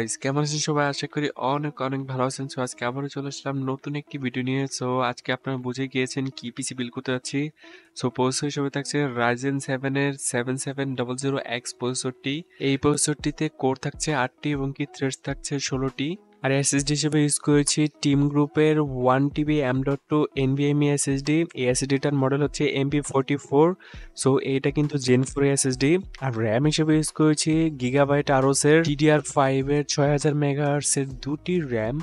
Guys, কেমন আছেন সবাই? আশা করি অনেক অনেক ভালো আছেন। সো আজকে আবারও চলে আসলাম নতুন একটি ভিডিও নিয়ে। সো আজকে আপনারা বুঝে গিয়েছেন কি পিসি বিল্ড করতে যাচ্ছি। সো প্রসেসর হিসেবে থাকছে Ryzen 7 এর 7700X প্রসেসরটি। এই প্রসেসরটিতে কোর থাকছে 8টি এবং কি থ্রেডস থাকছে 16টি। আর এসএসডি হিসেবে ইউজ করেছি টিম গ্রুপের 1TB M.2 NVMe এসএসডি। এই এসএসডিটার মডেল হচ্ছে MP44। সো এইটা কিন্তু জেন 4 এসএসডি। আর র্যাম হিসেবে ইউজ করেছি গিগাবাইট আরোস এর DDR5 এর 6000 মেগাহার্টজ এর দুটি র্যাম।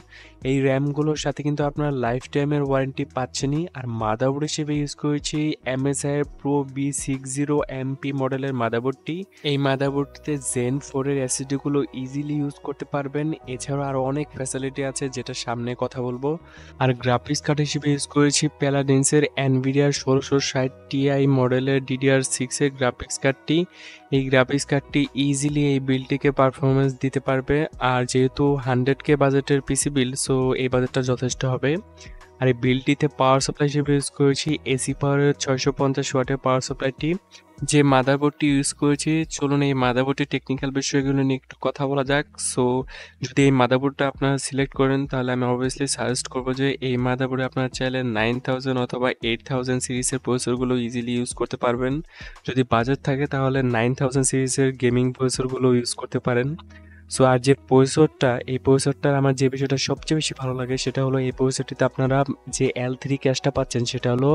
এই র্যামগুলোর সাথে কিন্তু আপনার লাইফ টাইমের ওয়ারেন্টি পাচ্ছেনই। আর মাদারবোর্ড হিসেবে ইউজ করেছি MSI Pro B60MP মডেলের মাদারবোর্ডটি। এই মাদারবোর্ডটিতে জেন 4 এর এসএসডি গুলো ইজিলি ইউজ করতে পারবেন। এছাড়াও আরো অনেক ফ্যাসিলিটি আছে যেটা সামনে কথা বলবো। আর গ্রাফিক্স কার্ড হিসেবে ইউজ করেছি প্যালাডিন্সের NVIDIA 1660 Ti মডেলের DDR6 এর গ্রাফিক্স কার্ডটি। এই গ্রাফিক্স কার্ডটি ইজিলি এই বিল্ডটিকে পারফরমেন্স দিতে পারবে। আর যেহেতু 100K বাজেটের পিসি বিল্ড, সো এই বাজেটটা যথেষ্ট হবে। আর এই বিল্ডটিতে পাওয়ার সাপ্লাই হিসেবে ইউজ করেছি এসি পাওয়ারের 650 ওয়াটের পাওয়ার সাপ্লাইটি। যে মাদারবোর্ডটি ইউজ করেছি, চলুন এই মাদারবোর্ডের টেকনিক্যাল বিষয়গুলো নিয়ে একটু কথা বলা যাক। সো যদি এই মাদারবোর্ডটা আপনারা সিলেক্ট করেন তাহলে আমি অবভিয়াসলি সাজেস্ট করবো যে এই মাদারবোর্ডে আপনারা চাইলে 9000 অথবা 8000 সিরিজের প্রসেসরগুলো ইজিলি ইউজ করতে পারবেন। যদি বাজেট থাকে তাহলে 9000 সিরিজের গেমিং প্রসেসরগুলো ইউজ করতে পারেন। সো আর যে প্রসেসরটা, এই প্রসেসরটার আমার যে বিষয়টা সবচেয়ে বেশি ভালো লাগে সেটা হলো এই প্রসেসরটিতে আপনারা যে L3 ক্যাশটা পাচ্ছেন সেটা হলো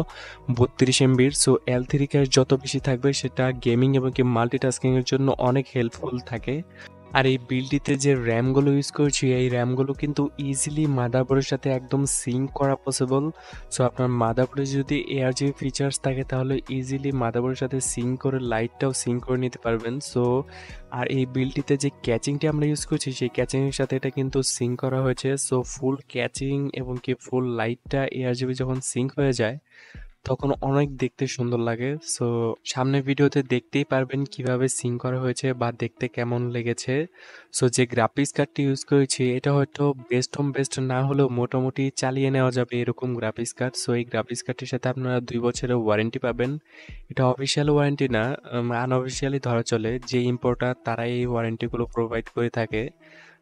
32 MB। সো L3 ক্যাশ যত বেশি থাকবে সেটা গেমিং এবং কি মাল্টিটাস্কিং এর জন্য অনেক হেল্পফুল থাকে। আর এই বিল্ডটিতে যে র্যামগুলো ইউজ করছি, এই র্যামগুলো কিন্তু ইজিলি মাদারবোর্ডের সাথে একদম সিঙ্ক করা পসিবল। সো আপনার মাদারবোর্ডে যদি ARGB ফিচার্স থাকে তাহলে ইজিলি মাদারবোর্ডের সাথে সিঙ্ক করে লাইটটাও সিঙ্ক করে নিতে পারবেন। সো আর এই বিল্ডটিতে যে ক্যাচিংটি আমরা ইউজ করছি সেই ক্যাচিংয়ের সাথে এটা কিন্তু সিঙ্ক করা হয়েছে। সো ফুল ক্যাচিং এবং কি ফুল লাইটটা ARGB যখন সিঙ্ক হয়ে যায় তখন অনেক দেখতে সুন্দর লাগে। সো সামনের ভিডিওতে দেখতেই পারবেন কিভাবে সিঙ্ক করা হয়েছে বা দেখতে কেমন লেগেছে। সো যে গ্রাফিক্স কার্ডটি ইউজ করেছি এটা হয়তো বেস্ট না হলেও মোটামুটি চালিয়ে নেওয়া যাবে এরকম গ্রাফিক্স কার্ড। সো এই গ্রাফিক্স কার্ডটির সাথে আপনারা 2 বছরের ওয়ারেন্টি পাবেন। এটা অফিসিয়াল ওয়ারেন্টি না, আনঅফিসিয়ালি ধরা চলে। যে ইম্পোর্টার তারা এই ওয়ারেন্টিগুলো প্রোভাইড করে থাকে।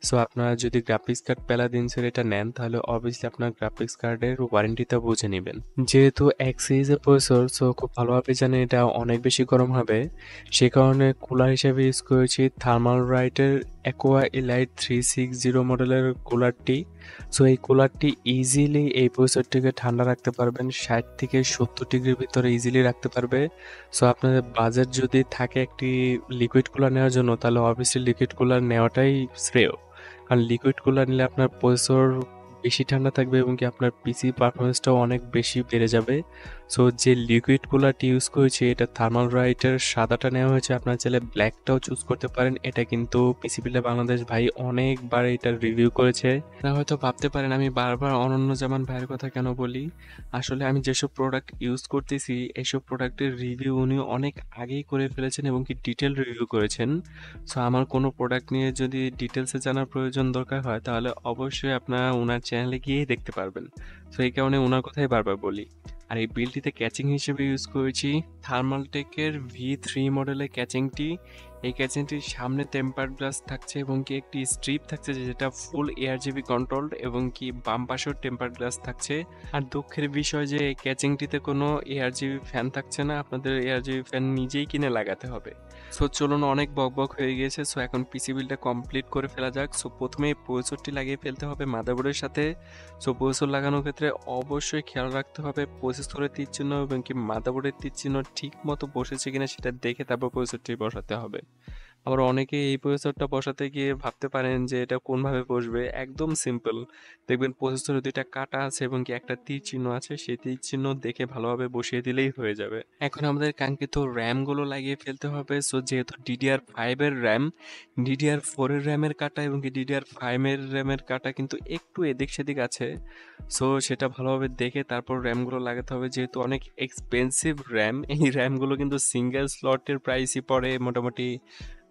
সো আপনারা যদি গ্রাফিক্স কার্ড প্যালাডিন্সের এটা নেন তাহলে অবভিয়াসলি আপনার গ্রাফিক্স কার্ডের ওয়ারেন্টিটা বুঝে নেবেন। যেহেতু এক সিরিজের প্রসেসর, সো খুব ভালোভাবে জানেন এটা অনেক বেশি গরম হবে। সে কারণে কুলার হিসেবে ইউজ করেছি থার্মাল রাইটের অ্যাকোয়া এলাইট 360 মডেলের কুলারটি। সো এই কুলারটি ইজিলি এই প্রসেসরটিকে ঠান্ডা রাখতে পারবেন, 60 থেকে 70 ডিগ্রির ভিতরে ইজিলি রাখতে পারবে। সো আপনাদের বাজেট যদি থাকে একটি লিকুইড কুলার নেওয়ার জন্য তাহলে অবভিয়াসলি লিকুইড কুলার নেওয়াটাই শ্রেয়। কারণ লিকুইড কুলার নিলে আপনার প্রসেসর বেশি ঠান্ডা থাকবে এবং কি আপনার পিসি পারফরমেন্সটাও অনেক বেশি বেড়ে যাবে। সো যে লিকুইড কুলারটি ইউজ করেছি এটা থার্মাল রাইটের সাদাটা নেওয়া হয়েছে, আপনার চাইলে ব্ল্যাকটাও চুজ করতে পারেন। এটা কিন্তু পিসি বিল্ডে বাংলাদেশ ভাই অনেকবার এটার রিভিউ করেছে। আপনারা হয়তো ভাবতে পারেন আমি বারবার অনন্যজামান ভাইয়ের কথা কেন বলি। আসলে আমি যেসব প্রোডাক্ট ইউজ করতেছি এইসব প্রোডাক্টের রিভিউ উনি অনেক আগেই করে ফেলেছেন এবং কি ডিটেল রিভিউ করেছেন। সো আমার কোনো প্রোডাক্ট নিয়ে যদি ডিটেলসে জানার প্রয়োজন দরকার হয় তাহলে অবশ্যই আপনারা ওনার চ্যানেলে গিয়েই দেখতে পারবেন। সো এই কারণে ওনার কথাই বারবার বলি। আর এই বিলটিতে ক্যাচিং হিসেবে ইউজ করেছি থার্মালটেকের V3 মডেলের ক্যাচিংটি। এই ক্যাচিংটির সামনে টেম্পারড গ্লাস থাকছে এবং কি একটি স্ট্রিপ থাকছে যেটা ফুল ARGB কন্ট্রোলড এবং কি বাম পাশেও টেম্পারড গ্লাস থাকছে। আর দুঃখের বিষয় যে এই ক্যাচিংটিতে কোনো ARGB ফ্যান থাকছে না, আপনাদের ARGB ফ্যান নিজেই কিনে লাগাতে হবে। সো চলুন, অনেক বক হয়ে গিয়েছে। সো এখন পিসি বিলটা কমপ্লিট করে ফেলা যাক। সো প্রথমে এই প্রসেসরটি লাগিয়ে ফেলতে হবে মাদারবোর্ডের সাথে। সো প্রসেসর লাগানোর ক্ষেত্রে অবশ্যই খেয়াল রাখতে হবে প্রসেসরের তীর চিহ্ন এবং কি মাদারবোর্ডের তীর চিহ্ন ঠিক মতো বসেছে কিনা সেটা দেখে তারপর প্রসেসরটি বসাতে হবে। আবার অনেকে এই প্রসেসরটা বসাতে গিয়ে ভাবতে পারেন যে এটা কোনভাবে বসবে। একদম সিম্পল, দেখবেন প্রসেসরে দুইটা কাটা আছে এবং কি একটা তীর চিহ্ন আছে, সেই তীর চিহ্ন দেখে ভালোভাবে বসিয়ে দিলেই হয়ে যাবে। এখন আমাদের কাঙ্ক্ষিত র্যাম গুলো লাগিয়ে ফেলতে হবে। সো যেহেতু DDR5 এর র্যাম, DDR4 এর র্যামের কাটা এবং কি DDR5 এর র্যামের কাটা কিন্তু একটু এদিক সেদিক আছে। সো সেটা ভালোভাবে দেখে তারপর র্যামগুলো লাগাতে হবে। যেহেতু অনেক এক্সপেন্সিভ র্যাম, এই র্যামগুলো কিন্তু সিঙ্গেল স্লটের প্রাইসই পড়ে মোটামুটি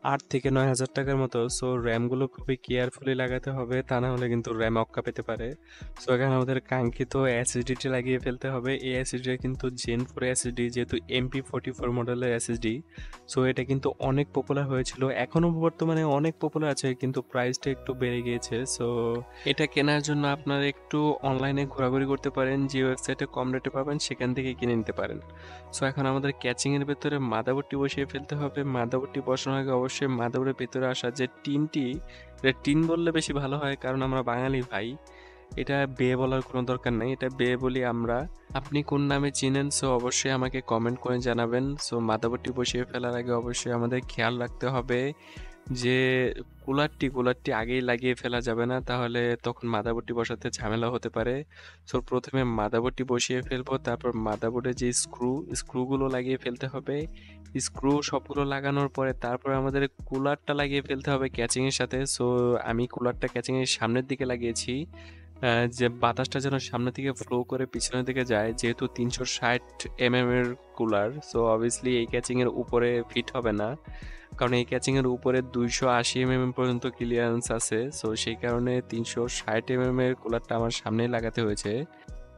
8 থেকে 9 হাজার টাকার মতো। সো র্যামগুলো খুবই কেয়ারফুলি লাগাতে হবে, তা না হলে কিন্তু র্যাম অক্কা পেতে পারে। সো এখানে আমাদের কাঙ্ক্ষিত এসএসডিটি লাগিয়ে ফেলতে হবে। এই এসএসডি কিন্তু জেন 4 এসএসডি, যেহেতু MP44 মডেলের এসএসডি। সো এটা কিন্তু অনেক পপুলার হয়েছিল, এখনো বর্তমানে অনেক পপুলার আছে, কিন্তু প্রাইসটা একটু বেড়ে গিয়েছে। সো এটা কেনার জন্য আপনারা একটু অনলাইনে ঘোরাঘুরি করতে পারেন, যে ওয়েবসাইটে কম রেটে পাবেন সেখান থেকে কিনে নিতে পারেন। সো এখন আমাদের ক্যাচিং এর ভেতরে মাদারবোর্ডটি বসিয়ে ফেলতে হবে। মাদারবোর্ডটি বসানোর আগে অবশ্যই মাদারবোর্ডের ভেতরে আসা যে টিনটি, এটা টিন বললে বেশি ভালো হয়, কারণ আমরা বাঙালি ভাই, এটা বে বলার কোনো দরকার নেই, এটা বে বলি আমরা। আপনি কোন নামে চিনেন, সো অবশ্যই আমাকে কমেন্ট করে জানাবেন। সো মাদারবোর্ডটি বসিয়ে ফেলার আগে অবশ্যই আমাদের খেয়াল রাখতে হবে যে কুলারটি আগেই লাগিয়ে ফেলা যাবে না, তাহলে তখন মাদারবোর্ডটি বসাতে ঝামেলা হতে পারে। সো প্রথমে মাদারবোর্ডটি বসিয়ে ফেলবো, তারপর মাদারবোর্ডে যে স্ক্রুগুলো লাগিয়ে ফেলতে হবে। স্ক্রু সবগুলো লাগানোর পরে তারপর আমাদের কুলারটা লাগিয়ে ফেলতে হবে ক্যাচিং এর সাথে। সো আমি কুলারটা ক্যাচিং এর সামনের দিকে লাগিয়েছি, যে বাতাসটা যেন সামনে থেকে ফ্লো করে পিছনের দিকে যায়, যেহেতু 360 এর কুলার। সো অবভিয়াসলি এই ক্যাচিং এর উপরে ফিট হবে না, কারণ এই ক্যাচিং এর উপরে 280 পর্যন্ত ক্লিয়ারেন্স আছে। সো সেই কারণে 360 এর কুলারটা আমার সামনেই লাগাতে হয়েছে।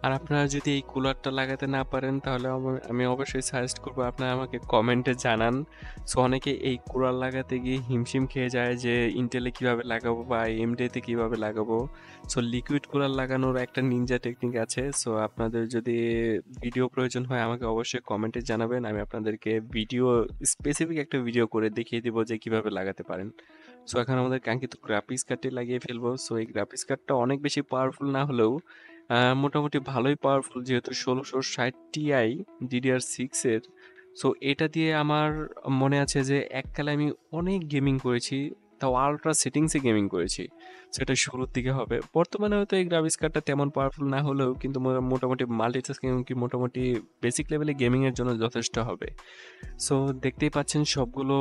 আর আপনারা যদি এই কুলারটা লাগাতে না পারেন, তাহলে আমি অবশ্যই সাজেস্ট করবো আপনারা আমাকে কমেন্টে জানান। সো অনেকে এই কুলার লাগাতে গিয়ে হিমশিম খেয়ে যায় যে ইন্টেলে কিভাবে লাগাবো বা এমডিতে কিভাবে লাগাবো। সো লিকুইড কুলার লাগানোর একটা নিনজা টেকনিক আছে। সো আপনাদের যদি ভিডিও প্রয়োজন হয় আমাকে অবশ্যই কমেন্টে জানাবেন, আমি আপনাদেরকে স্পেসিফিক একটা ভিডিও করে দেখিয়ে দিব যে কিভাবে লাগাতে পারেন। সো এখন আমাদের কাঙ্ক্ষিত গ্রাফিক্স কার্ডটি লাগিয়ে ফেলবো। সো এই গ্রাফিক্স কার্ডটা অনেক বেশি পাওয়ারফুল না হলেও মোটামুটি ভালোই পাওয়ারফুল, যেহেতু 1660 Ti DDR6 এর। সো এটা দিয়ে আমার মনে আছে যে এককালে আমি অনেক গেমিং করেছি, তাও আল্ট্রা সেটিংসে গেমিং করেছি। সেটা শুরুর দিকে হবে। বর্তমানে হয়তো এই গ্রাফিক্স কার্ডটা তেমন পাওয়ারফুল না হলেও কিন্তু মোটামুটি মাল্টিটাস্কিং কি মোটামুটি বেসিক লেভেলে গেমিং এর জন্য যথেষ্ট হবে। সো দেখতেই পাচ্ছেন সবগুলো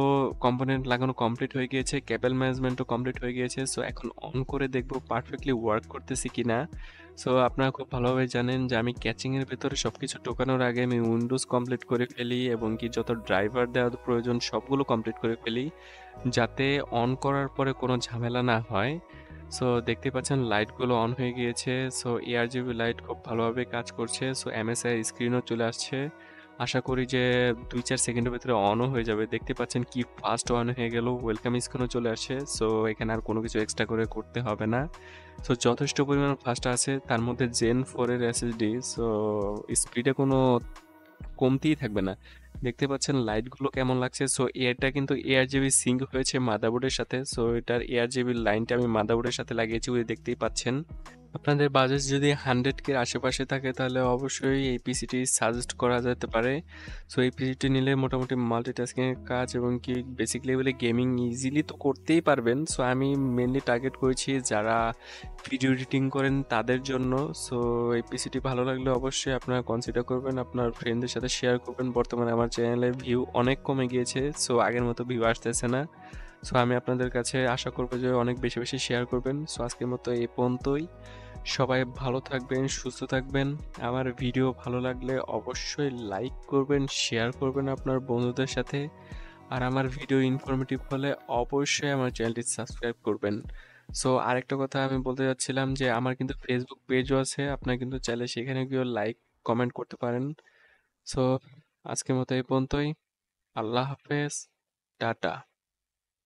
কম্পোনেন্ট লাগানো কমপ্লিট হয়ে গিয়েছে, কেবল ম্যানেজমেন্টও কমপ্লিট হয়ে গিয়েছে। সো এখন অন করে দেখবো পারফেক্টলি ওয়ার্ক করতেছে কিনা। সো আপনারা খুব ভালোভাবে জানেন যে আমি ক্যাচিং এর ভেতরে সবকিছু ঢোকানোর আগে আমি উইন্ডোজ কমপ্লিট করে ফেলি, এবং কি যত ড্রাইভার দেওয়ার প্রয়োজন সবগুলো কমপ্লিট করে ফেলি, যাতে অন করার পরে কোনো ঝামেলা না হয়। সো দেখতে পাচ্ছেন লাইটগুলো অন হয়ে গিয়েছে। সো এআরজিবি লাইট খুব ভালোভাবে কাজ করছে। সো এমএসআই স্ক্রিনও চলে আসছে। আশা করি যে 2-4 সেকেন্ডের ভিতরে অনও হয়ে যাবে। দেখতে পাচ্ছেন কি ফাস্ট অন হয়ে গেল, ওয়েলকাম স্ক্রিনও চলে আসছে। সো এখানে আর কোনো কিছু এক্সট্রা করে করতে হবে না। সো যথেষ্ট পরিমাণ ফাস্ট আছে, তার মধ্যে জেন 4 এর এসএসডি। সো স্পিডে কোনো কমতিই থাকবে না। দেখতে পাচ্ছেন লাইটগুলো কেমন লাগছে। সো এটা কিন্তু এআরজিবি সিঙ্ক হয়েছে মাদারবোর্ডের সাথে। সো এটার এআরজিবি লাইনটা আমি মাদারবোর্ডের সাথে লাগিয়েছি, ওই দেখতেই পাচ্ছেন। আপনাদের বাজেট যদি 100K আশেপাশে থাকে তাহলে অবশ্যই এই পিসিটি সাজেস্ট করা যেতে পারে। সো এই পিসিটি নিলে মোটামুটি মাল্টিটাস্কিং এর কাজ এবং কি বেসিক লেভেলে গেমিং ইজিলি তো করতেই পারবেন। সো আমি মেনলি টার্গেট করেছি যারা ভিডিও এডিটিং করেন তাদের জন্য। সো এই পিসিটি ভালো লাগলে অবশ্যই আপনারা কনসিডার করবেন, আপনার ফ্রেন্ডদের সাথে শেয়ার করবেন। বর্তমানে আমার চ্যানেলের ভিউ অনেক কমে গিয়েছে, সো আগের মতো ভিউ আসতেছে না। সো আমি আপনাদের কাছে আশা করবো যে অনেক বেশি বেশি শেয়ার করবেন। সো আজকের মতো এই পর্যন্তই। সবাই ভালো থাকবেন, সুস্থ থাকবেন। আমার ভিডিও ভালো লাগলে অবশ্যই লাইক করবেন, শেয়ার করবেন আপনার বন্ধুদের সাথে। আর আমার ভিডিও ইনফরমেটিভ হলে অবশ্যই আমার চ্যানেলটি সাবস্ক্রাইব করবেন। সো আরেকটা কথা আমি বলতে যাচ্ছিলাম যে আমার কিন্তু ফেসবুক পেজও আছে, আপনারা কিন্তু চাইলে সেখানে গিয়েও লাইক কমেন্ট করতে পারেন। সো আজকের মতো এই পর্যন্তই। আল্লাহ হাফেজ, টাটা।